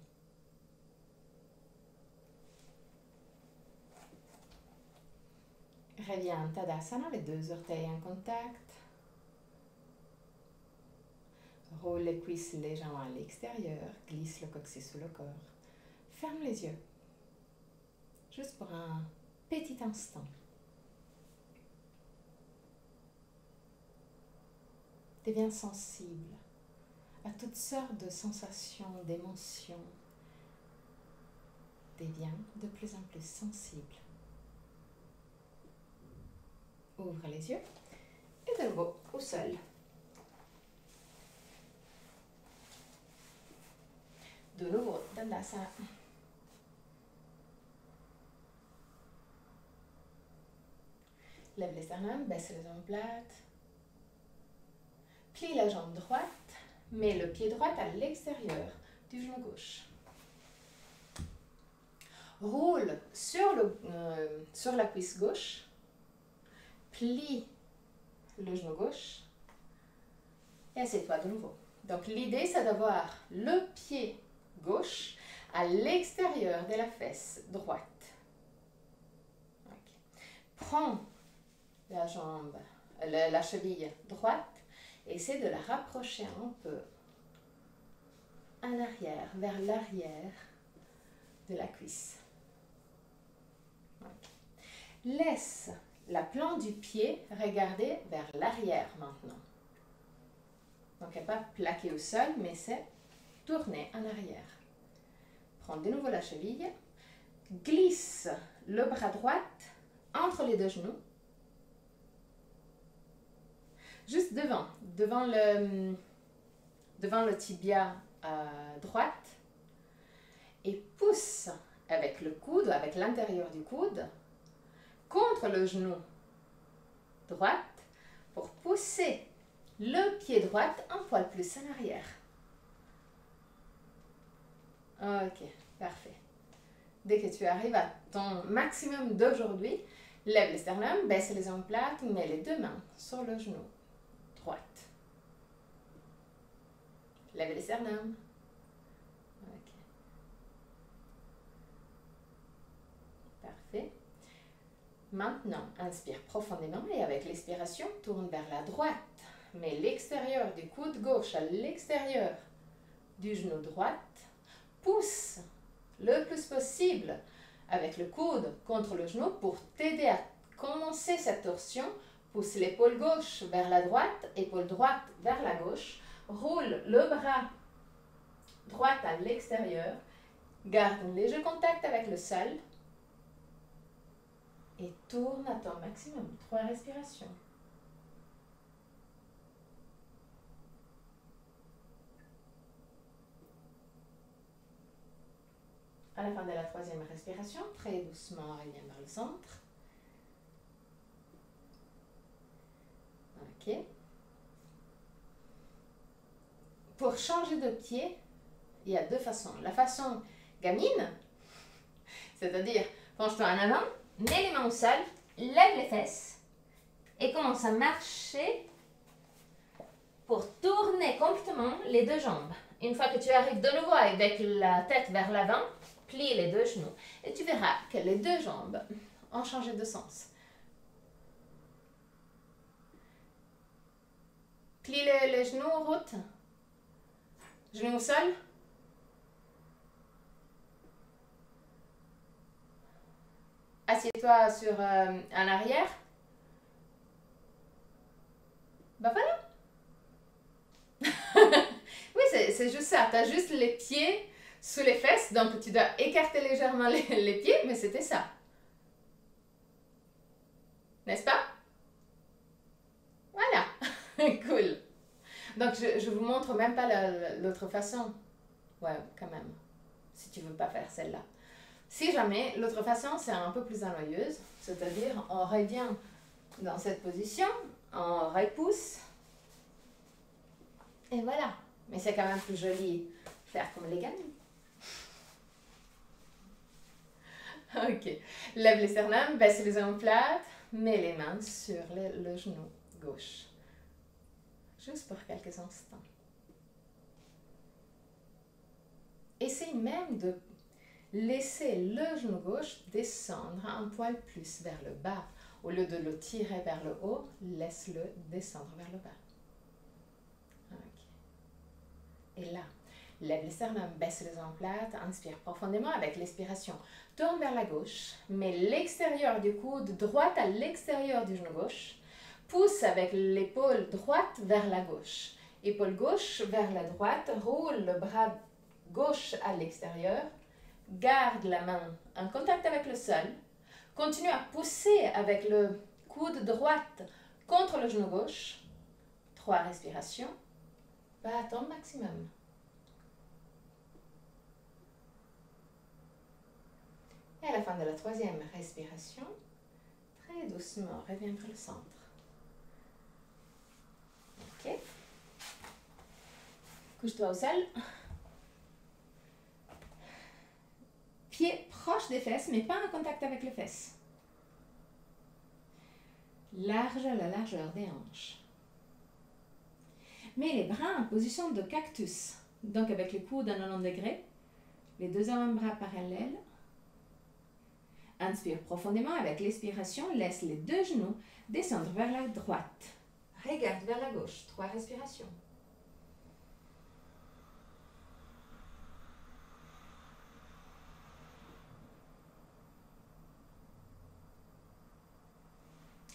Reviens en Tadasana, les 2 orteils en contact. Roule les cuisses légèrement à l'extérieur, glisse le coccyx sous le corps. Ferme les yeux, juste pour un petit instant. Deviens sensible à toutes sortes de sensations, d'émotions. Deviens de plus en plus sensible. Ouvre les yeux et de nouveau au sol. De nouveau, Dandasana. Lève les sternums, baisse les omoplates. Plie la jambe droite, mets le pied droit à l'extérieur du genou gauche. Roule sur la cuisse gauche. Plie le genou gauche. Et assieds-toi de nouveau. Donc l'idée, c'est d'avoir le pied gauche à l'extérieur de la fesse droite. Okay. Prends la cheville droite et essaie de la rapprocher un peu en arrière, vers l'arrière de la cuisse. Okay. Laisse la plante du pied regarder vers l'arrière maintenant. Donc, elle n'est pas plaquée au sol, mais c'est tourner en arrière. Prends de nouveau la cheville. Glisse le bras droit entre les deux genoux. Juste devant le tibia droite. Et pousse avec le coude, avec l'intérieur du coude, contre le genou droit pour pousser le pied droit un poil plus en arrière. Ok, parfait. Dès que tu arrives à ton maximum d'aujourd'hui, lève les sternums, baisse les omoplates, mets les 2 mains sur le genou droit. Lève les sternums. Ok. Parfait. Maintenant, inspire profondément et avec l'expiration, tourne vers la droite. Mets l'extérieur du coude gauche à l'extérieur du genou droit. Pousse le plus possible avec le coude contre le genou pour t'aider à commencer cette torsion. Pousse l'épaule gauche vers la droite, épaule droite vers la gauche. Roule le bras droit à l'extérieur. Garde un léger contact avec le sol. Et tourne à ton maximum. 3 respirations. À la fin de la 3e respiration, très doucement, reviens vers le centre. Ok. Pour changer de pied, il y a 2 façons. La façon gamine, c'est-à-dire penche-toi en avant, mets les mains au sol, lève les fesses et commence à marcher pour tourner complètement les 2 jambes. Une fois que tu arrives de nouveau avec la tête vers l'avant, plie les 2 genoux et tu verras que les 2 jambes ont changé de sens. Plie les genoux en route. Genoux au sol. Assieds-toi sur en arrière. Ben voilà. Oui, c'est juste ça. Tu as juste les pieds sous les fesses, donc tu dois écarter légèrement les pieds, mais c'était ça. N'est-ce pas? Voilà. Cool. Donc, je vous montre même pas l'autre façon. Ouais, quand même. Si tu veux pas faire celle-là. Si jamais, l'autre façon, c'est un peu plus ennuyeuse. C'est-à-dire, on revient dans cette position, on repousse. Et voilà. Mais c'est quand même plus joli faire comme les gamins. Ok. Lève les sternums, baisse les omoplates, mets les mains sur le genou gauche. Juste pour quelques instants. Essaye même de laisser le genou gauche descendre un poil plus vers le bas. Au lieu de le tirer vers le haut, laisse-le descendre vers le bas. Okay. Et là, lève les sternums, baisse les omoplates, inspire profondément avec l'expiration. Tourne vers la gauche, mets l'extérieur du coude droite à l'extérieur du genou gauche. Pousse avec l'épaule droite vers la gauche. Épaule gauche vers la droite, roule le bras gauche à l'extérieur. Garde la main en contact avec le sol. Continue à pousser avec le coude droite contre le genou gauche. 3 respirations. Va à ton maximum. Et à la fin de la 3e respiration, très doucement, reviens vers le centre. Ok. Couche-toi au sol. Pieds proches des fesses, mais pas en contact avec les fesses. Large à la largeur des hanches. Mets les bras en position de cactus. Donc avec le coude à 90 degrés. Les 2 avant-bras parallèles. Inspire profondément avec l'expiration. Laisse les 2 genoux descendre vers la droite. Regarde vers la gauche. 3 respirations.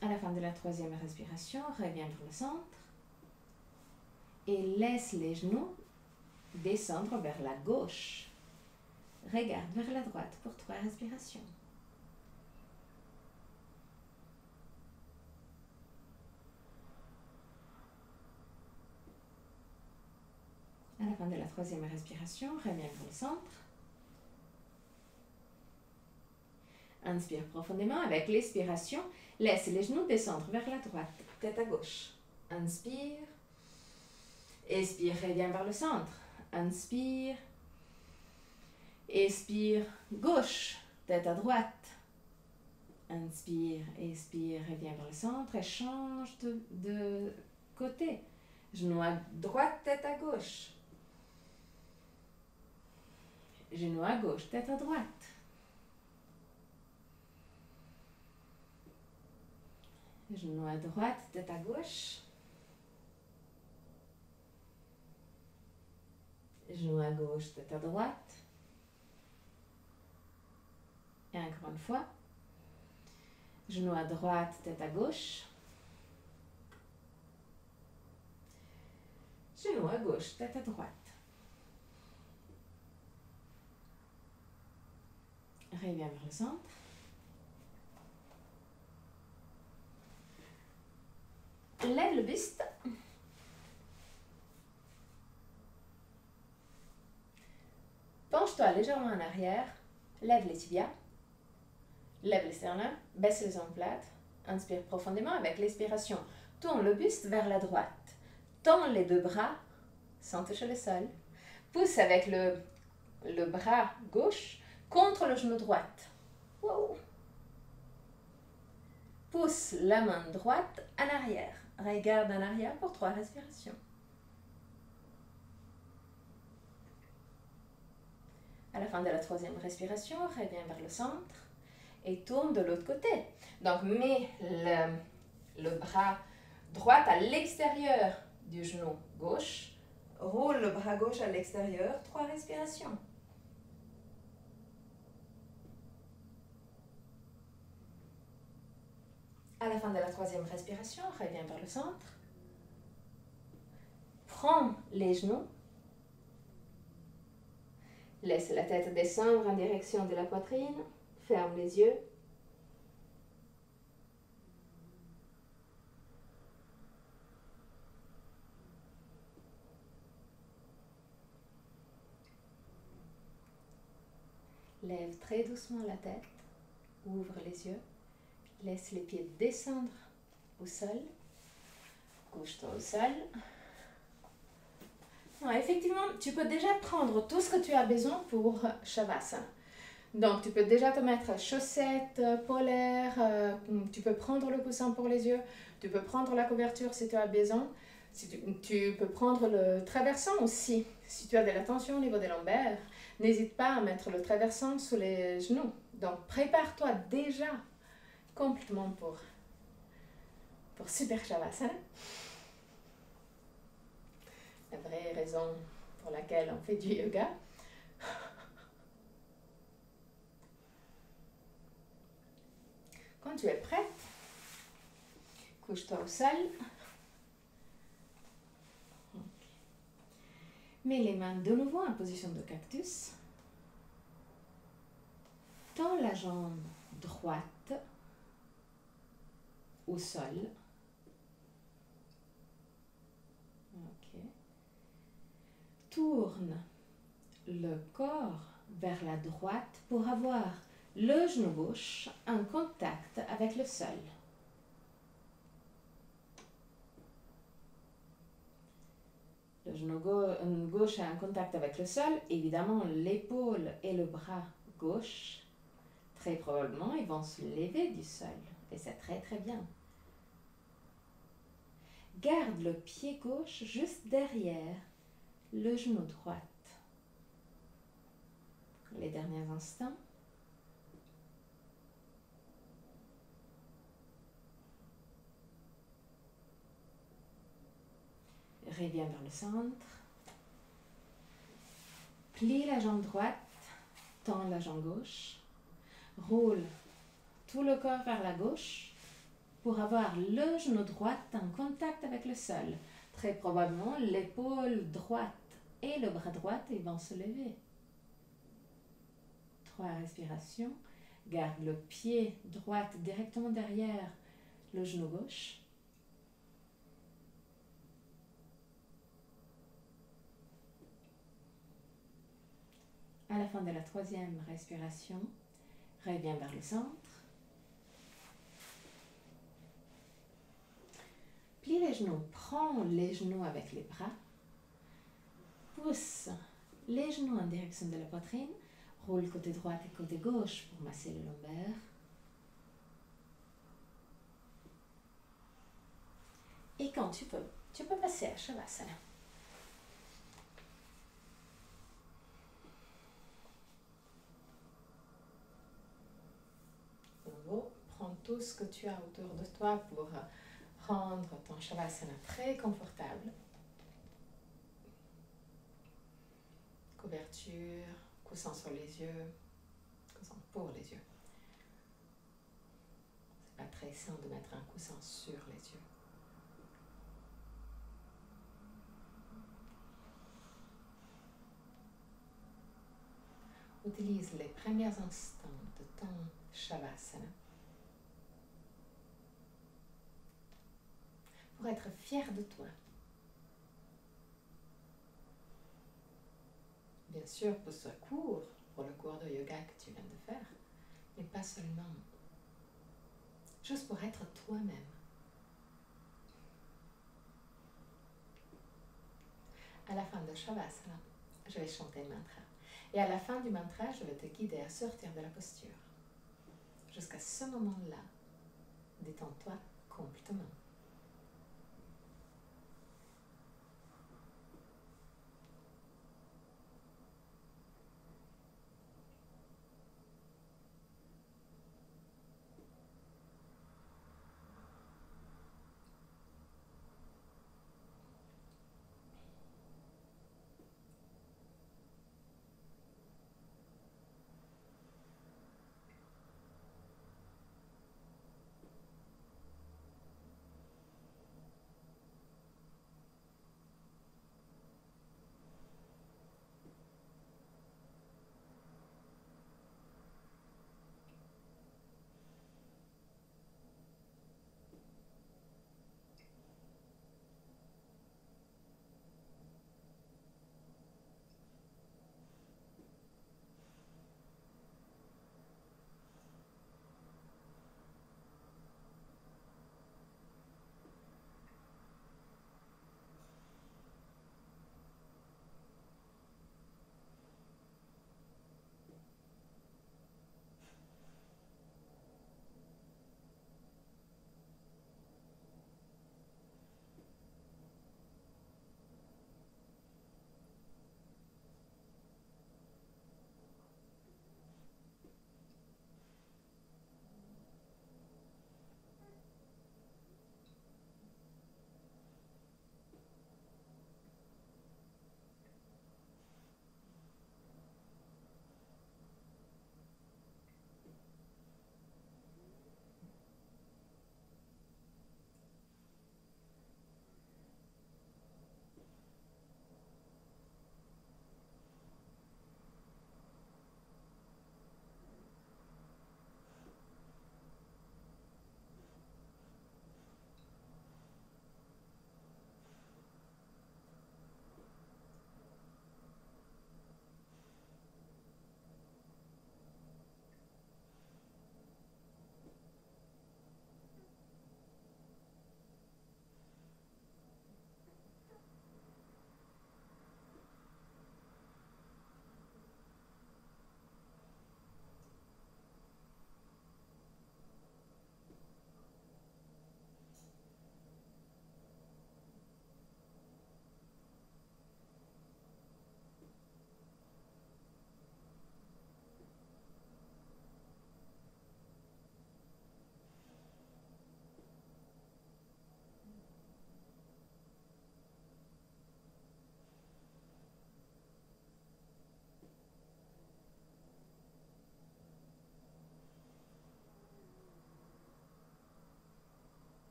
À la fin de la 3e respiration, reviens vers le centre et laisse les genoux descendre vers la gauche. Regarde vers la droite pour 3 respirations. À la fin de la 3e respiration, reviens vers le centre. Inspire profondément avec l'expiration. Laisse les genoux descendre vers la droite, tête à gauche. Inspire. Expire, reviens vers le centre. Inspire. Expire, gauche, tête à droite. Inspire, expire, reviens vers le centre et change de côté. Genou à droite, tête à gauche. Genou à gauche, tête à droite. Genou à droite, tête à gauche. Genou à gauche, tête à droite. Et encore une fois. Genou à droite, tête à gauche. Genou à gauche, tête à droite. Reviens vers le centre. Lève le buste. Penche-toi légèrement en arrière. Lève les tibias. Lève les sternums. Baisse les omoplates. Inspire profondément avec l'expiration. Tourne le buste vers la droite. Tends les deux bras sans toucher le sol. Pousse avec le bras gauche contre le genou droit. Wow. Pousse la main droite en arrière. Regarde en arrière pour 3 respirations. À la fin de la 3e respiration, reviens vers le centre et tourne de l'autre côté. Donc, mets le bras droit à l'extérieur du genou gauche. Roule le bras gauche à l'extérieur. 3 respirations. À la fin de la 3e respiration, reviens vers le centre. Prends les genoux. Laisse la tête descendre en direction de la poitrine. Ferme les yeux. Lève très doucement la tête. Ouvre les yeux. Laisse les pieds descendre au sol. Couche-toi au sol. Non, effectivement, tu peux déjà prendre tout ce que tu as besoin pour Shavasana. Donc, tu peux déjà te mettre chaussettes polaires, tu peux prendre le coussin pour les yeux, tu peux prendre la couverture si tu as besoin. Tu peux prendre le traversant aussi. Si tu as de la tension au niveau des lombaires, n'hésite pas à mettre le traversant sous les genoux. Donc, prépare-toi déjà complètement pour Super Shavasana. La vraie raison pour laquelle on fait du yoga. Quand tu es prête, couche-toi au sol. Mets les mains de nouveau en position de cactus. Tends la jambe droite au sol. Ok. Tourne le corps vers la droite pour avoir le genou gauche en contact avec le sol. Le genou gauche est en contact avec le sol. Évidemment, l'épaule et le bras gauche, très probablement, ils vont se lever du sol. Et c'est très très bien. Garde le pied gauche juste derrière le genou droit. Les derniers instants. Reviens vers le centre. Plie la jambe droite, tends la jambe gauche. Roule tout le corps vers la gauche pour avoir le genou droit en contact avec le sol. Très probablement, l'épaule droite et le bras droit ils vont se lever. 3 respirations. Garde le pied droit directement derrière le genou gauche. À la fin de la 3e respiration, reviens vers le centre. Plie les genoux, prends les genoux avec les bras. Pousse les genoux en direction de la poitrine. Roule côté droit et côté gauche pour masser le lombaire. Et quand tu peux passer à Shavasana. De nouveau, prends tout ce que tu as autour de toi pour rendre ton Shavasana très confortable. Couverture, coussin sur les yeux, coussin pour les yeux. C'est pas très sain de mettre un coussin sur les yeux. Utilise les premiers instants Shavasana. Pour être fier de toi. Bien sûr, pour ce cours, pour le cours de yoga que tu viens de faire, mais pas seulement. Juste pour être toi-même. À la fin de Shavasana, je vais chanter le mantra. Et à la fin du mantra, je vais te guider à sortir de la posture. Jusqu'à ce moment-là, détends-toi complètement.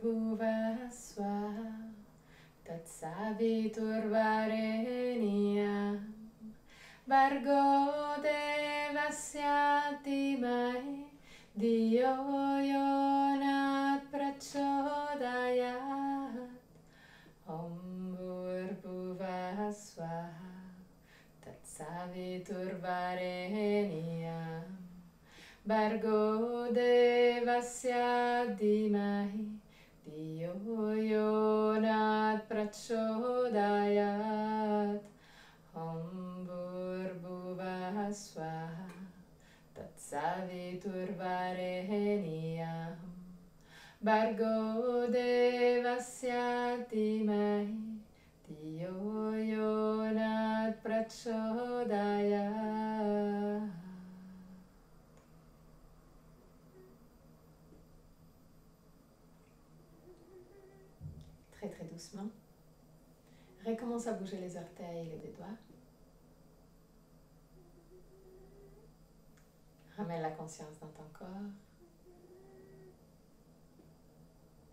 Bhuvaswaha Tatsaviturvarenyam Bhargo devasya dhimahi Dhiyo yonat prachodayat Om Bhuvaswaha Tatsaviturvarenyam Bhargo devasya dhimahi Dhiyo yonat prachodayat Om Bhurvuvah Swaha Tatsaviturvarenyam Bhargo devasya dhimahi Dhiyo yonat prachodayat. Très très doucement. Recommence à bouger les orteils et les doigts. Ramène la conscience dans ton corps.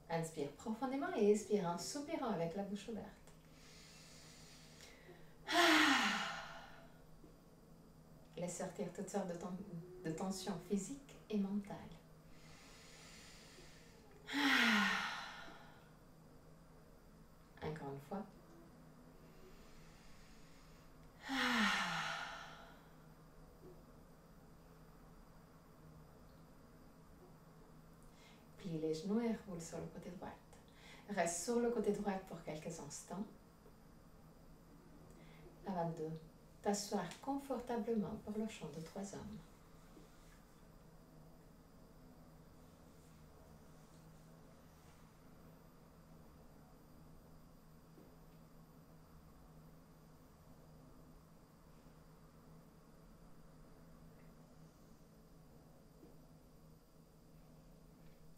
Inspire profondément et expire en soupirant avec la bouche ouverte. Laisse sortir toutes sortes de tensions physiques et mentales. Encore une fois. Plie les genoux et roule sur le côté droit. Reste sur le côté droit pour quelques instants avant de t'asseoir confortablement pour le chant de 3 hommes.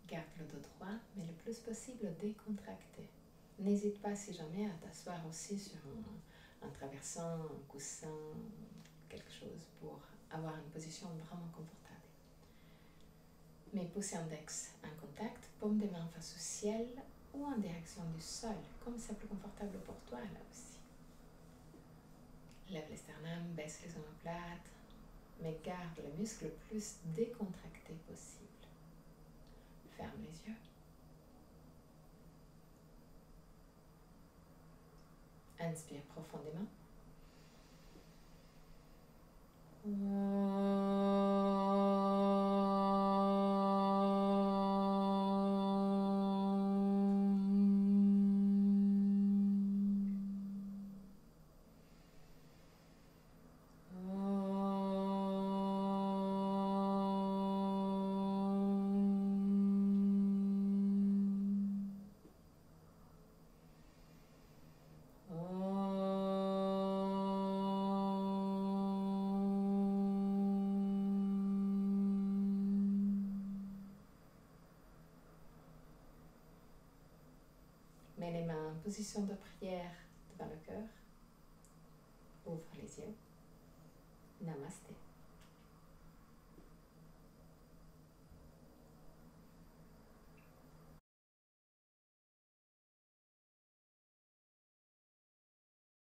Garde le dos droit, mais le plus possible décontracté. N'hésite pas si jamais à t'asseoir aussi sur un traversin, un coussin, quelque chose pour avoir une position vraiment confortable. Mes pouces index en contact, paume des mains face au ciel ou en direction du sol, comme c'est plus confortable pour toi là aussi. Lève les sternum, baisse les omoplates, mais garde le muscle le plus décontracté possible. Ferme les yeux. Inspire profondément. Mets les mains en position de prière devant le cœur. Ouvre les yeux. Namasté.